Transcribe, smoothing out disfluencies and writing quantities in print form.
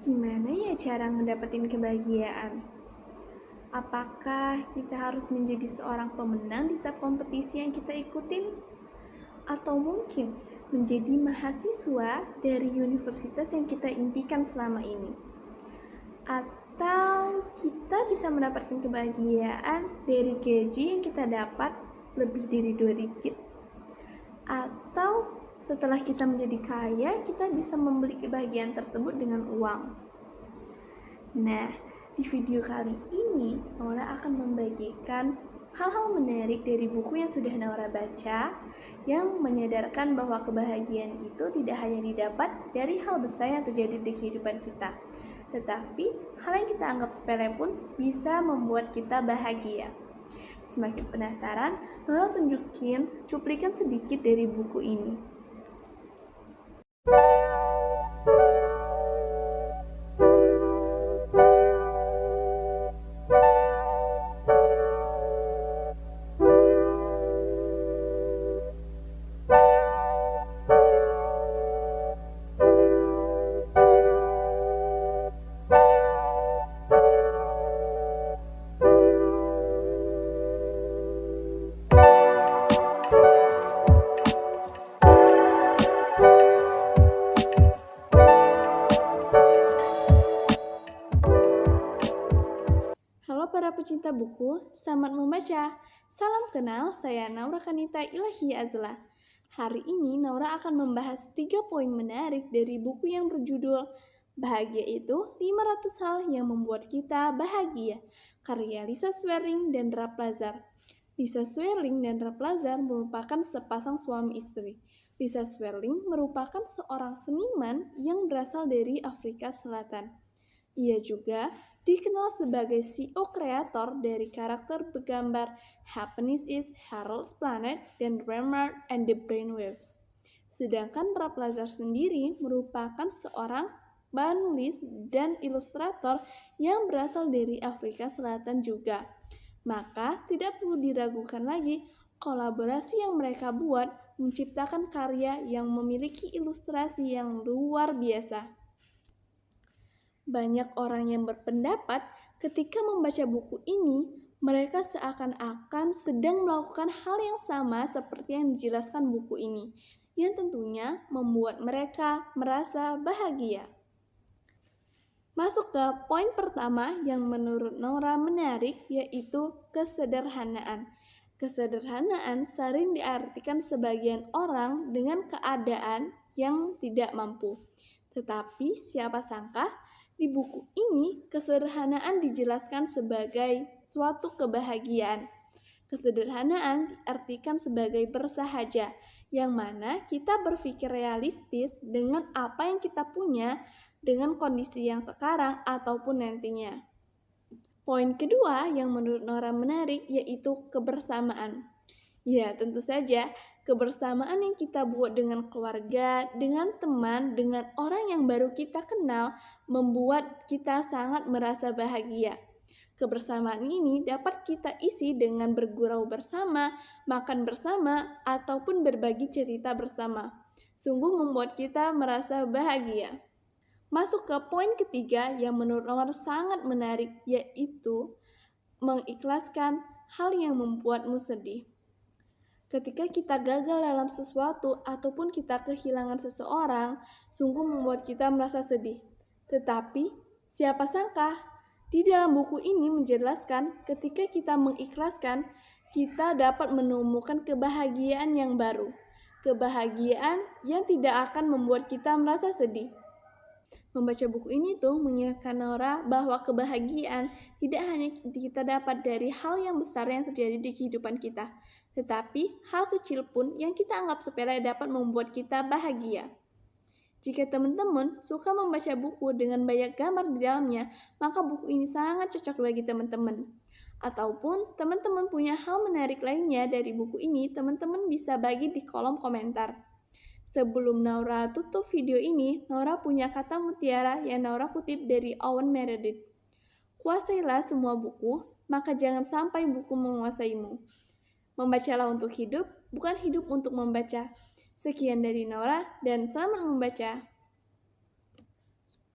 Gimana ya cara ngedapetin kebahagiaan? Apakah kita harus menjadi seorang pemenang di setiap kompetisi yang kita ikutin? Atau mungkin menjadi mahasiswa dari universitas yang kita impikan selama ini? Atau kita bisa mendapatkan kebahagiaan dari gaji yang kita dapat lebih dari 2 digit? Atau setelah kita menjadi kaya, kita bisa membeli kebahagiaan tersebut dengan uang. Nah, di video kali ini, Naura akan membagikan hal-hal menarik dari buku yang sudah Naura baca, yang menyadarkan bahwa kebahagiaan itu tidak hanya didapat dari hal besar yang terjadi di kehidupan kita, tetapi hal yang kita anggap sepele pun bisa membuat kita bahagia. Semakin penasaran, Naura tunjukin cuplikan sedikit dari buku ini. Halo para pecinta buku, selamat membaca. Salam kenal, saya Naura Kanita Ilahi Azla. Hari ini Naura akan membahas 3 poin menarik dari buku yang berjudul Bahagia Itu 500 Hal yang Membuat Kita Bahagia, karya Lisa Swerling dan Rap Lazar. Lisa Swerling dan Rap Lazar merupakan sepasang suami istri. Lisa Swerling merupakan seorang seniman yang berasal dari Afrika Selatan. Ia juga dikenal sebagai CEO kreator dari karakter bergambar Happiness is Harold's Planet dan Rembrandt and the Brainwaves. Sedangkan Rap Lazar sendiri merupakan seorang penulis dan ilustrator yang berasal dari Afrika Selatan juga. Maka tidak perlu diragukan lagi, kolaborasi yang mereka buat menciptakan karya yang memiliki ilustrasi yang luar biasa. Banyak orang yang berpendapat ketika membaca buku ini, mereka seakan-akan sedang melakukan hal yang sama seperti yang dijelaskan buku ini, yang tentunya membuat mereka merasa bahagia. Masuk ke poin pertama yang menurut Naura menarik, yaitu kesederhanaan. Kesederhanaan sering diartikan sebagian orang dengan keadaan yang tidak mampu. Tetapi siapa sangka di buku ini kesederhanaan dijelaskan sebagai suatu kebahagiaan. Kesederhanaan diartikan sebagai bersahaja, yang mana kita berpikir realistis dengan apa yang kita punya, dengan kondisi yang sekarang ataupun nantinya. Poin kedua yang menurut Nora menarik yaitu kebersamaan. Ya, tentu saja kebersamaan yang kita buat dengan keluarga, dengan teman, dengan orang yang baru kita kenal membuat kita sangat merasa bahagia. Kebersamaan ini dapat kita isi dengan bergurau bersama, makan bersama, ataupun berbagi cerita bersama. Sungguh membuat kita merasa bahagia. Masuk ke poin ketiga yang menurut Nomor sangat menarik, yaitu mengikhlaskan hal yang membuatmu sedih. Ketika kita gagal dalam sesuatu ataupun kita kehilangan seseorang, sungguh membuat kita merasa sedih. Tetapi, siapa sangka di dalam buku ini menjelaskan ketika kita mengikhlaskan, kita dapat menemukan kebahagiaan yang baru. Kebahagiaan yang tidak akan membuat kita merasa sedih. Membaca buku ini tuh mengingatkan Nora bahwa kebahagiaan tidak hanya kita dapat dari hal yang besar yang terjadi di kehidupan kita, tetapi hal kecil pun yang kita anggap sepele dapat membuat kita bahagia. Jika teman-teman suka membaca buku dengan banyak gambar di dalamnya, maka buku ini sangat cocok bagi teman-teman. Ataupun teman-teman punya hal menarik lainnya dari buku ini, teman-teman bisa bagi di kolom komentar. Sebelum Naura tutup video ini, Naura punya kata mutiara yang Naura kutip dari Owen Meredith. Kuasailah semua buku, maka jangan sampai buku menguasaimu. Membacalah untuk hidup, bukan hidup untuk membaca. Sekian dari Naura, dan selamat membaca.